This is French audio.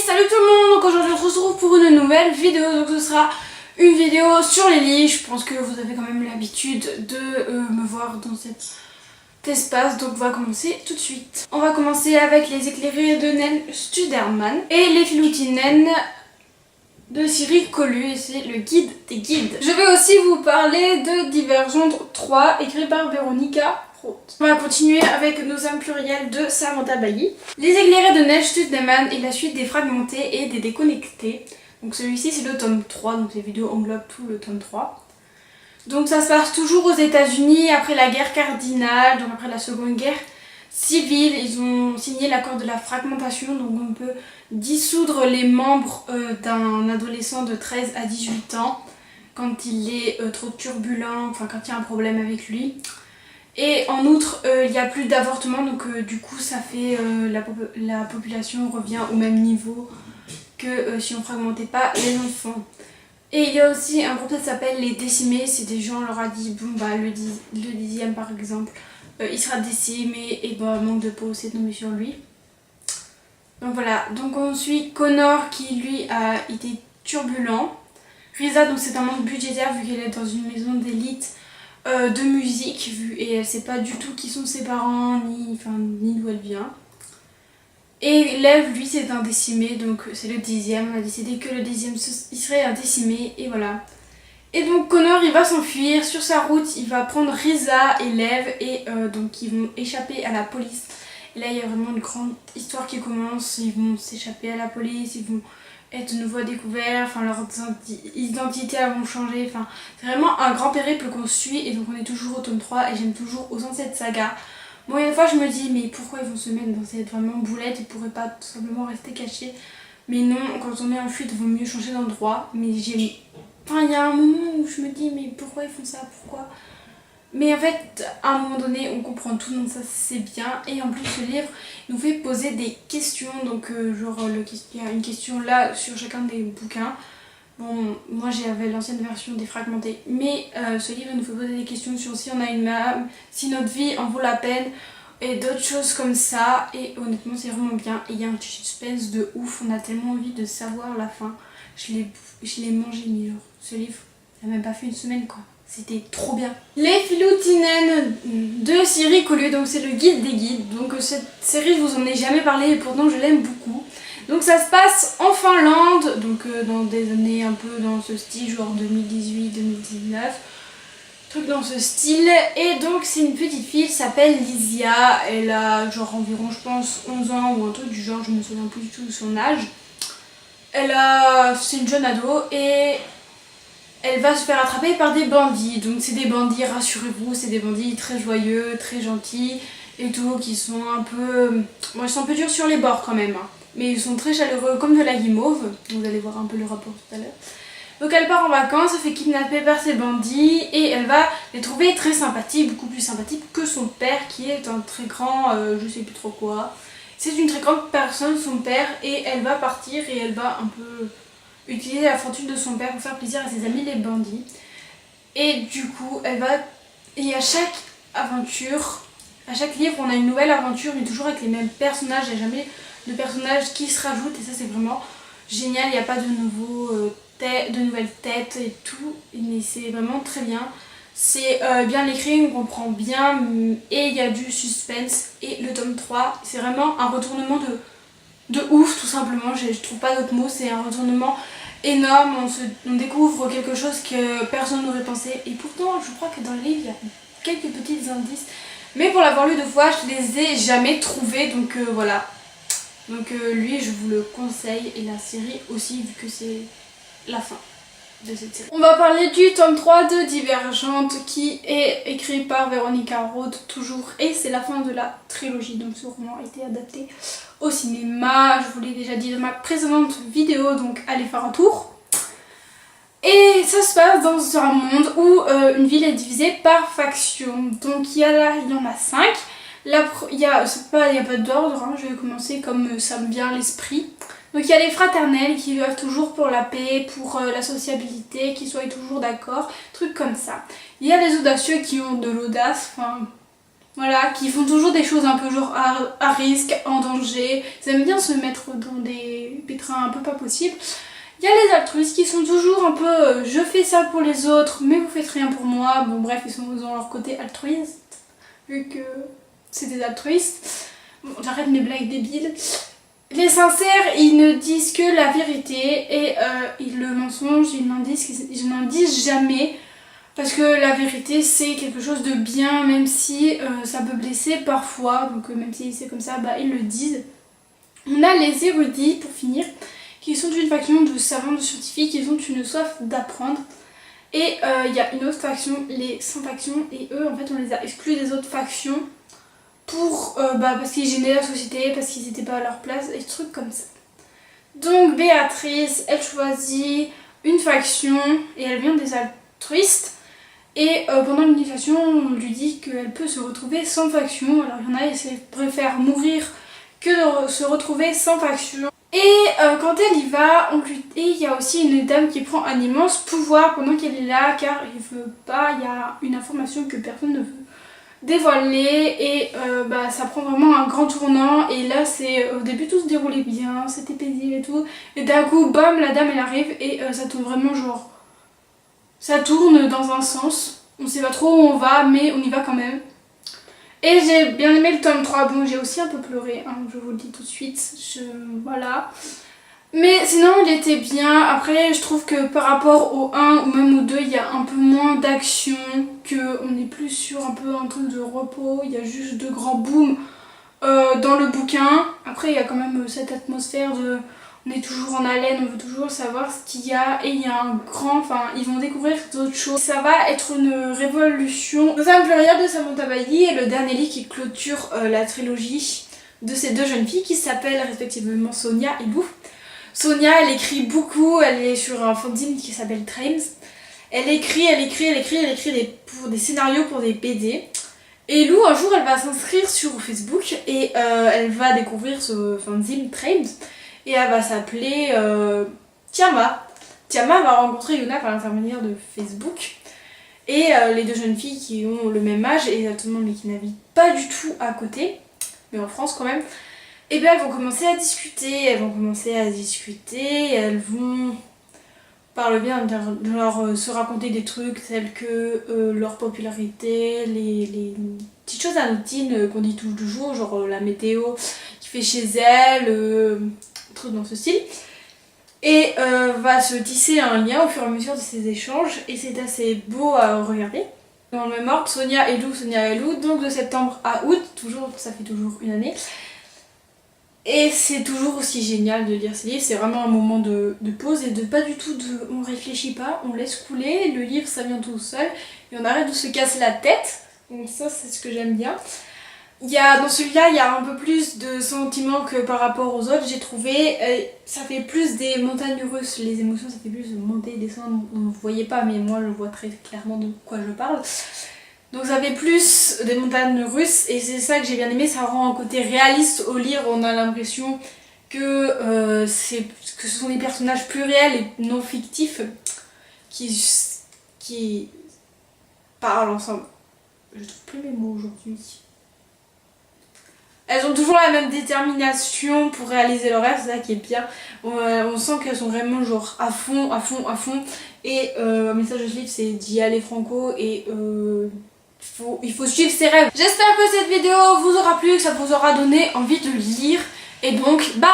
Salut tout le monde. Donc aujourd'hui on se retrouve pour une nouvelle vidéo. Donc ce sera une vidéo sur les lits. Je pense que vous avez quand même l'habitude de me voir dans cet espace. Donc on va commencer tout de suite. On va commencer avec les éclairés de Nen Studerman et les filoutines naines de Cyril Collu, et c'est le guide des guides. Je vais aussi vous parler de Divergente 3 écrit par Véronica. On va continuer avec nos âmes plurielles de Samantha Bailly. Les éclairés de neige Studeman et la suite des fragmentés et des déconnectés. Donc celui-ci c'est le tome 3, donc ces vidéos englobent tout le tome 3. Donc ça se passe toujours aux États-Unis après la guerre cardinale, donc après la seconde guerre civile. Ils ont signé l'accord de la fragmentation, donc on peut dissoudre les membres d'un adolescent de 13 à 18 ans quand il est trop turbulent, enfin quand il y a un problème avec lui. Et en outre, il n'y a plus d'avortement, donc du coup ça fait la population revient au même niveau que si on fragmentait pas les enfants. Et il y a aussi un groupe qui s'appelle les décimés, c'est des gens, on leur a dit bon bah le dixième par exemple, il sera décimé et bah manque de peau c'est tombé sur lui. Donc voilà, donc on suit Connor qui lui a été turbulent. Risa, donc c'est un manque budgétaire vu qu'elle est dans une maison d'élite de musique et elle sait pas du tout qui sont ses parents ni d'où elle vient. Et Lev, lui c'est un décimé, donc c'est le dixième. On a décidé que le dixième il serait un décimé et voilà. Et donc Connor il va s'enfuir. Sur sa route il va prendre Risa et Lev et donc ils vont échapper à la police. Et là il y a vraiment une grande histoire qui commence. Ils vont s'échapper à la police, ils vont être de nouveau à découvert, enfin leurs identités vont changer, enfin c'est vraiment un grand périple qu'on suit. Et donc on est toujours au tome 3 et j'aime toujours autant cette saga. Bon, une fois je me dis mais pourquoi ils vont se mettre dans cette vraiment boulette, ils pourraient pas tout simplement rester cachés. Mais non, quand on est en fuite il vaut mieux changer d'endroit. Mais il y a un moment où je me dis mais pourquoi ils font ça, pourquoi. Mais en fait, à un moment donné, on comprend tout, donc ça c'est bien. Et en plus, ce livre nous fait poser des questions. Donc, genre, il y a une question là sur chacun des bouquins. Bon, moi j'avais l'ancienne version défragmentée. Mais ce livre nous fait poser des questions sur si on a une âme, si notre vie en vaut la peine, et d'autres choses comme ça. Et honnêtement, c'est vraiment bien. Et il y a un suspense de ouf. On a tellement envie de savoir la fin. Je l'ai mangé, mais genre, ce livre, ça n'a même pas fait une semaine quoi. C'était trop bien. Les filoutines naines de Cyril Collu, donc c'est le guide des guides. Donc cette série je vous en ai jamais parlé et pourtant je l'aime beaucoup. Donc ça se passe en Finlande, donc dans des années un peu dans ce style, genre 2018-2019. Truc dans ce style. Et donc c'est une petite fille, elle s'appelle Lysia. Elle a genre environ je pense 11 ans ou un truc du genre, je me souviens plus du tout de son âge. C'est une jeune ado et elle va se faire attraper par des bandits. Donc c'est des bandits, rassurez-vous, c'est des bandits très joyeux, très gentils et tout, qui sont un peu... Bon, ils sont un peu durs sur les bords quand même, hein. Mais ils sont très chaleureux comme de la guimauve. Vous allez voir un peu le rapport tout à l'heure. Donc elle part en vacances, elle fait kidnapper par ces bandits et elle va les trouver très sympathiques, beaucoup plus sympathiques que son père qui est un très grand, je sais plus trop quoi. C'est une très grande personne, son père, et elle va partir et elle va un peu utiliser la fortune de son père pour faire plaisir à ses amis les bandits. Et du coup, et à chaque aventure, à chaque livre, on a une nouvelle aventure, mais toujours avec les mêmes personnages. Il n'y a jamais de personnages qui se rajoutent et ça c'est vraiment génial. Il n'y a pas de nouvelles têtes et tout, mais c'est vraiment très bien. C'est bien écrit, on comprend bien et il y a du suspense. Et le tome 3, c'est vraiment un retournement de ouf tout simplement. Je trouve pas d'autre mot, c'est un retournement énorme. On découvre quelque chose que personne n'aurait pensé. Et pourtant, je crois que dans le livre, il y a quelques petits indices. Mais pour l'avoir lu 2 fois, je les ai jamais trouvés. Donc voilà. Donc lui, je vous le conseille. Et la série aussi, vu que c'est la fin de cette série. On va parler du tome 3 de Divergente qui est écrit par Véronica Roth toujours. Et c'est la fin de la trilogie. Donc ce roman a été adapté au cinéma. Je vous l'ai déjà dit dans ma précédente vidéo. Donc allez faire un tour. Et ça se passe dans un monde où une ville est divisée par faction. Donc il y en a 5. Il n'y a pas d'ordre, hein. Je vais commencer comme ça me vient à l'esprit. Donc il y a les fraternels qui œuvrent toujours pour la paix, pour la sociabilité, qui soient toujours d'accord, trucs comme ça. Il y a les audacieux qui ont de l'audace, enfin Voilà, qui font toujours des choses un peu genre à risque, en danger. Ils aiment bien se mettre dans des pétrins un peu pas possibles. Il y a les altruistes qui sont toujours un peu je fais ça pour les autres mais vous faites rien pour moi. Bon bref, ils sont dans leur côté altruiste vu que c'est des altruistes. Bon, j'arrête mes blagues débiles. Les sincères, ils ne disent que la vérité et le mensonge, ils n'en disent jamais. Parce que la vérité c'est quelque chose de bien même si ça peut blesser parfois. Donc même si c'est comme ça, bah, ils le disent. On a les érudits pour finir, qui sont une faction de savants, de scientifiques, ils ont une soif d'apprendre. Et il y a une autre faction, les sans factions, et eux en fait on les a exclus des autres factions pour, parce qu'ils gênaient la société, parce qu'ils n'étaient pas à leur place, et des trucs comme ça. Donc Béatrice, elle choisit une faction, et elle vient des altruistes. Et pendant l'initiation, on lui dit qu'elle peut se retrouver sans faction. Alors il y en a qui préfèrent mourir que de se retrouver sans faction. Et quand elle y va, et il y a aussi une dame qui prend un immense pouvoir pendant qu'elle est là, car il veut pas, il y a une information que personne ne veut dévoiler, et ça prend vraiment un grand tournant. Et là c'est au début tout se déroulait bien, c'était paisible et tout, et d'un coup bam, la dame elle arrive et ça tourne vraiment genre, ça tourne dans un sens, on sait pas trop où on va mais on y va quand même. Et j'ai bien aimé le tome 3, bon j'ai aussi un peu pleuré, hein, je vous le dis tout de suite, voilà. Mais sinon il était bien. Après je trouve que par rapport au 1 ou même au 2, il y a un peu moins d'action, qu'on est plus sur un peu un truc de repos, il y a juste de grands booms dans le bouquin. Après il y a quand même cette atmosphère de... On est toujours en haleine, on veut toujours savoir ce qu'il y a, et il y a un grand... Enfin, ils vont découvrir d'autres choses. Ça va être une révolution. Nous sommes pluriel de Samantha Bailly et le dernier livre qui clôture la trilogie de ces deux jeunes filles qui s'appellent respectivement Sonia et Lou. Sonia, elle écrit beaucoup, elle est sur un fanzine qui s'appelle Trames. Elle écrit pour des scénarios pour des BD. Et Lou, un jour, elle va s'inscrire sur Facebook et elle va découvrir ce fanzine Trames. Et elle va s'appeler Tiama. Tiama va rencontrer Yuna par l'intermédiaire de Facebook. Et les deux jeunes filles qui ont le même âge exactement mais qui n'habitent pas du tout à côté, mais en France quand même, et bien elles vont commencer à discuter, elles vont par le bien de leur se raconter des trucs tels que leur popularité, les petites choses anodines qu'on dit tous les jours, genre la météo qui fait chez elles, truc dans ce style. Et va se tisser un lien au fur et à mesure de ces échanges, et c'est assez beau à regarder. Dans le même ordre, Sonia et Lou, donc de septembre à août, toujours, ça fait toujours une année. Et c'est toujours aussi génial de lire ces livres, c'est vraiment un moment de pause et de pas du tout de... On réfléchit pas, on laisse couler, le livre ça vient tout seul, et on arrête de se casser la tête, donc ça c'est ce que j'aime bien. Dans celui-là, il y a un peu plus de sentiments que par rapport aux autres, j'ai trouvé. Ça fait plus des montagnes russes, les émotions, ça fait plus de monter et descendre. Vous ne voyez pas, mais moi je vois très clairement de quoi je parle. Donc ça fait plus des montagnes russes, et c'est ça que j'ai bien aimé, ça rend un côté réaliste au livre. On a l'impression que ce sont des personnages plus réels et non fictifs qui parlent ensemble. Je trouve plus mes mots aujourd'hui. Elles ont toujours la même détermination pour réaliser leur rêve, c'est ça qui est bien. On sent qu'elles sont vraiment genre à fond. Et un message de ce livre, c'est d'y aller franco, et il faut suivre ses rêves. J'espère que cette vidéo vous aura plu, que ça vous aura donné envie de lire. Et donc, bye!